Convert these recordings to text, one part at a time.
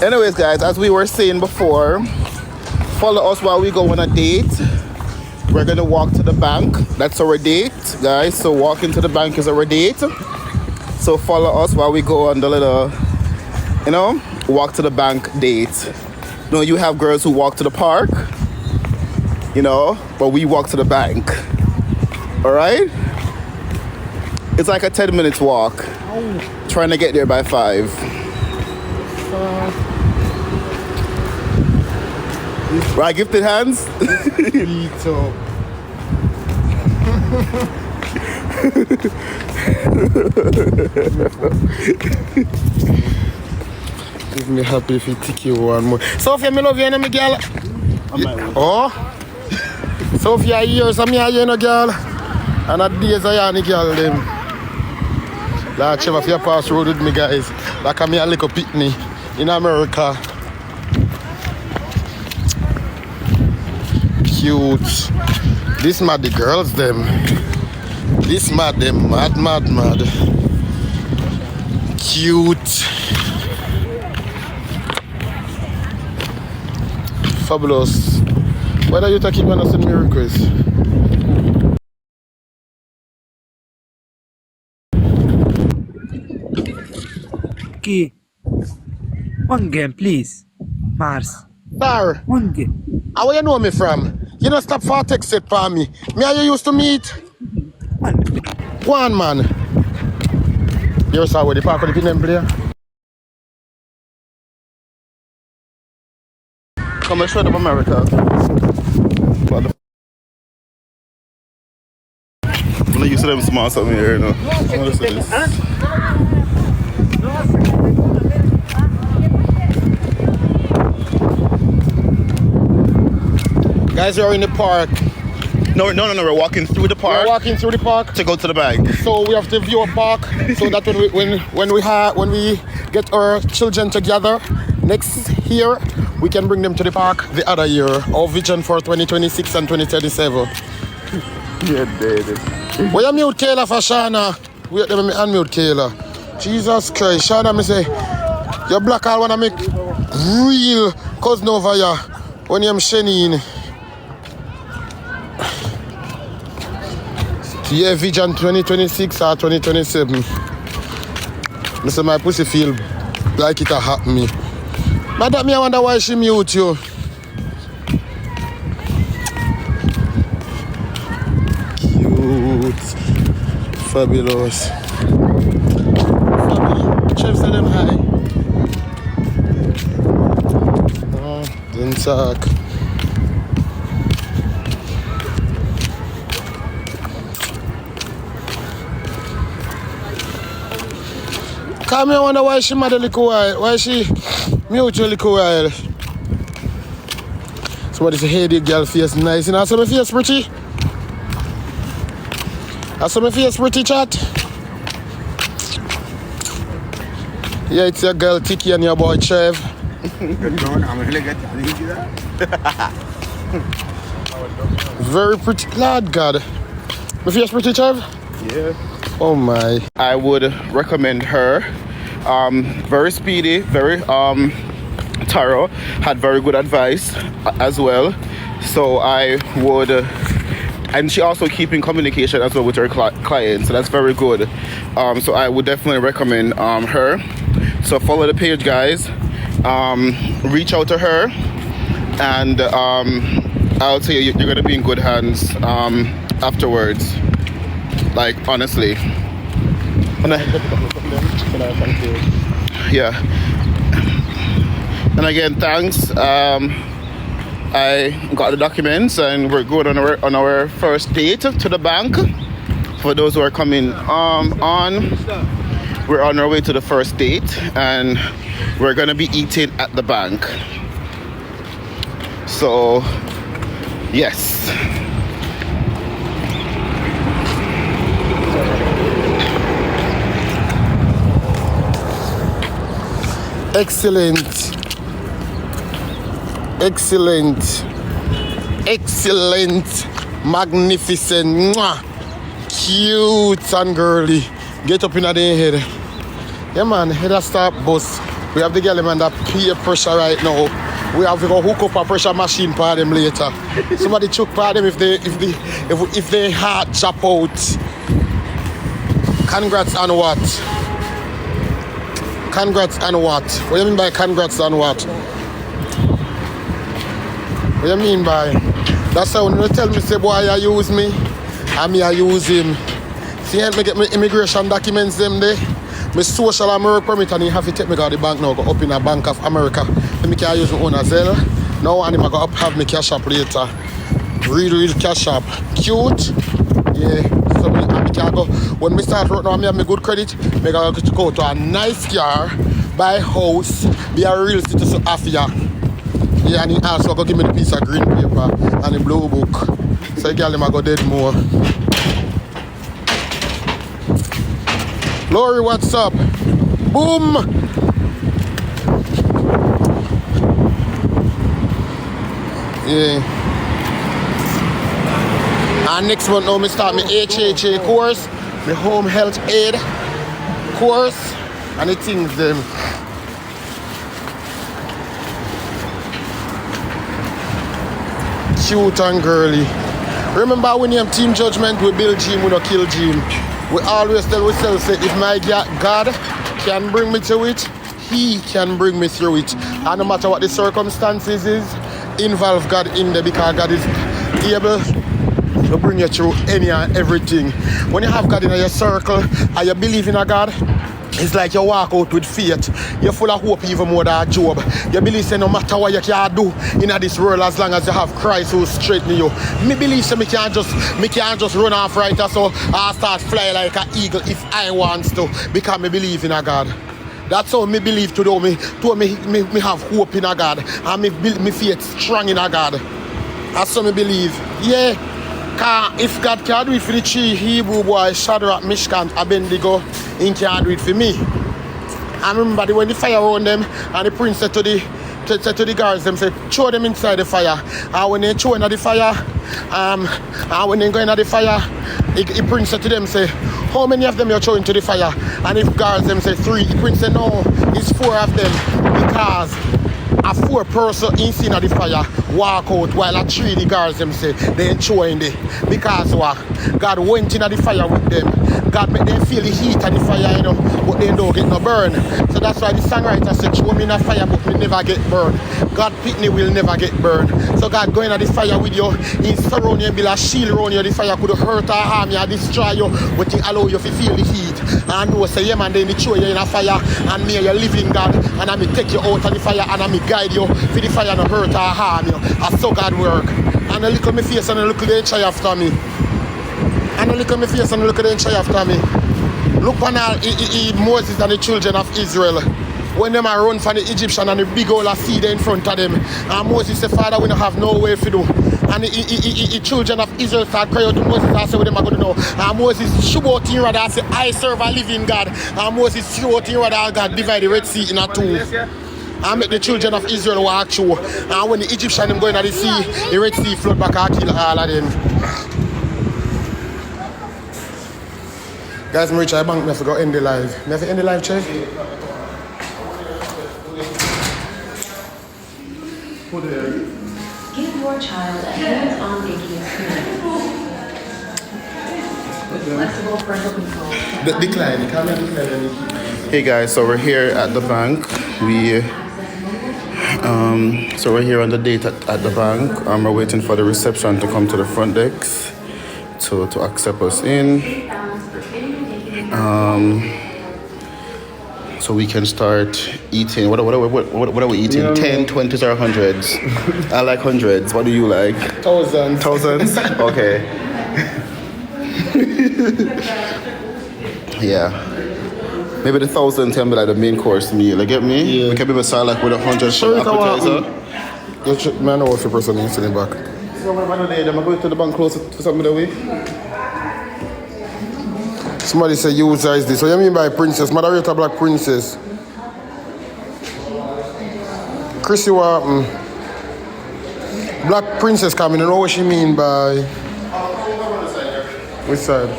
Anyways, guys, as we were saying before, follow us while we go on a date. We're gonna walk to the bank. That's our date, guys. So walking to the bank is our date. So follow us while we go on the little, walk to the bank date. You have girls who walk to the park, but we walk to the bank. All right? It's like a 10 minutes walk. Trying to get there by 5. Right, gifted hands? Give me happy if you Tikki one more. Sophia, me love you, my girl. Oh? Sophia, here, so me here, no girl. And at days I am the girl, them. Like, Trev, if you pass road with me, guys. Like, I'm a little pitney in America. Cute. This mad the girls, them. This mad, them. Mad. Cute. Fabulous. Why are you talking when I send me a request? Okay. One game, please. Mars. Sir, One game. how you know me from? You know, stop for text it for me. Me and you used to meet? One man. You saw where the park of the pin player? Come and show them America. I'm not used to them small something here, I'm gonna say this. Guys, we're in the park. No, we're walking through the park. We're walking through the park to go to the bank. So we have to view a park so that when we get our children together next year, we can bring them to the park the other year. Our vision for 2026 and 2037. Yeah, baby. Why you mute Kayla for Shana? Wait, let me unmute Kayla. Jesus Christ, Shana, me say, you black all wanna make real cousin over here when you're Shenine. Yeah, vision 2026 or 2027. I say my pussy feel like it a happen me. Madam, I wonder why she mute you. Cute. Fabulous. Trev, say them hi. Oh, didn't talk. Come here, I wonder why she mad a little while. Why she mute you a little while. Somebody say, hey, the girl face nice. You know, I saw my face pretty. I saw my face pretty, chat. Yeah, it's your girl Tikki and your boy Trev. Very pretty, lad, God. My face pretty, Trev? Yeah. Oh my. I would recommend her. Very speedy, very thorough, had very good advice as well. So I would, and she also keep in communication as well with her clients. So that's very good. So I would definitely recommend her. So follow the page, guys. Reach out to her, and I'll tell you, you're gonna be in good hands afterwards. Like, honestly. Yeah. And again, thanks. I got the documents and we're going on our first date to the bank. For those who are coming we're on our way to the first date and we're gonna be eating at the bank. So, yes. Excellent. Magnificent. Mwah. Cute and girly. get up in the head. Yeah man, head a start bus. We have the girl man that peer pressure right now. We have to go hook up a pressure machine for them later. Somebody choke for them if they heart chop out. Congrats on what? Congrats on what? What do you mean by congrats on what? What do you mean by? That's how when you tell me say boy I use me, and me I use him. See me get my immigration documents them there. My social and work permit and he have to take me to the bank now, go up in a Bank of America. Then I can use my own as well. Now and I go up have my cash app later. Real cash app. Cute. Yeah. So I can go. When we start right now, I have my good credit. I go to a nice car, buy a house, be a real citizen after. Yeah, and he also go give me the piece of green paper and the blue book. So the girl I go dead more. Lori, what's up? Boom! Yeah. And next month now, I start my HHA course, my home health aid course, and the things them. Cute and girly. Remember when you have team judgment, we build gym, we don't kill gym. We always tell ourselves, say, if my God can bring me to it, He can bring me through it. And no matter what the circumstances is, involve God in there because God is able to bring you through any and everything. When you have God in your circle and you believe in a God, it's like you walk out with faith. You're full of hope even more than Job. You believe say no matter what you can do in this world as long as you have Christ who straighten you. Me believe say me can't just run off right so I start fly like an eagle if I want to because me believe in a God. That's how me believe today. Me have hope in a God and me faith strong in a God. That's how me believe. Yeah. Cause if God can do it for the three Hebrew boys, Shadrach, Meshach, and Abednego, He can do it for me. I remember when the fire around them and the prince said to the guards, them said, throw them inside the fire. And when they throw into the fire, and when they go into the fire, the prince said to them, say, how many of them you throw into the fire? And if guards them say 3, the prince said, no, it's 4 of them because a 4 person inside of the fire walk out while a 3 the guards them say they ain't showing there. Because what? God went in the fire with them. God made them feel the heat of the fire, you know, but they don't get no burn. So that's why the songwriter said, throw me in a fire but we never get burned. God pitney will never get burned. So God going in the fire with you, He surround you and build a shield around you. The fire could hurt or harm you or destroy you, but He allow you to feel the heat. And know say, yeah man, then He throw you in a fire and me you living God and I me take you out of the fire and I me guide you for the fire no hurt or harm you. That's so God work. And I look at my face and I look at the try after me. And I look at my face and I look at the try after me. Look on all Moses and the children of Israel. When them are run from the Egyptian and the big old seed in front of them. And Moses said, Father, we don't have no way to do. And the children of Israel start crying out to Moses and say, what them are going to know. And Moses shoot out in and say, I serve a living God. And Moses shoot out in and God divide the Red Sea in a 2. And make the children of Israel walk through. And when the Egyptians them go into the sea, the Red Sea flood back and kill all of them. Guys, I'm reach our bank, I have to go end the live. I have to end the live, Trev? Give your child a hands-on baking experience. With flexible parental control. Decline, can I decline? Hey guys, so we're here at the bank. So we're here on the date at the bank. We're waiting for the reception to come to the front desk to accept us in. So we can start eating. What are we eating? 10, 20s or 100s? I like 100s. What do you like? Thousands. Thousands? Okay. Yeah. Maybe the 1,000 can be like the main course meal. You get me? Yeah. We can maybe start like with 100 appetizer. Man, I know if the person is sitting back. So what am I going to the bank close for something the way? Somebody say user is this. What do you mean by princess? Moderator black princess. Chrissy, what black princess coming. I know what she mean by. Which side?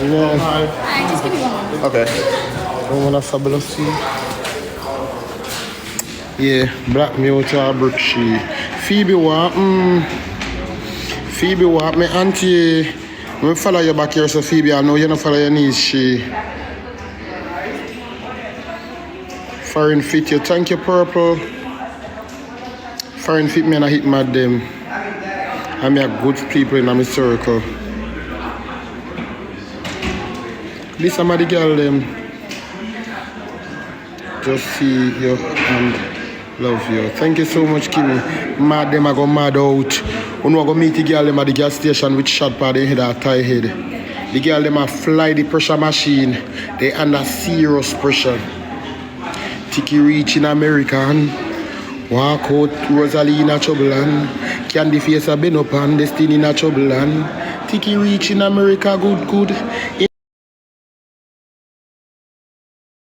Yeah. Alright, just give me one moment. Okay. I want a fabulous tea. Yeah, black mute or brick she. Phoebe what? Phoebe what? My auntie, me follow you back here, so Phoebe, I know you don't follow your niece, she. Foreign fit you. Thank you, Purple. Foreign fit me and I hit mad them. I'm a good people in my circle. This are my the girl them. Just see you and love you. Thank you so much, Kimmy. Mad them, I go mad out. When I go meet the girl them at the gas station with shot by the head or tie head. The girl them a fly the pressure machine. They under serious pressure. Tikki reach in America and walk out Rosalie in a trouble and Candy face a been up and Destiny in a trouble and Tikki reach in America good.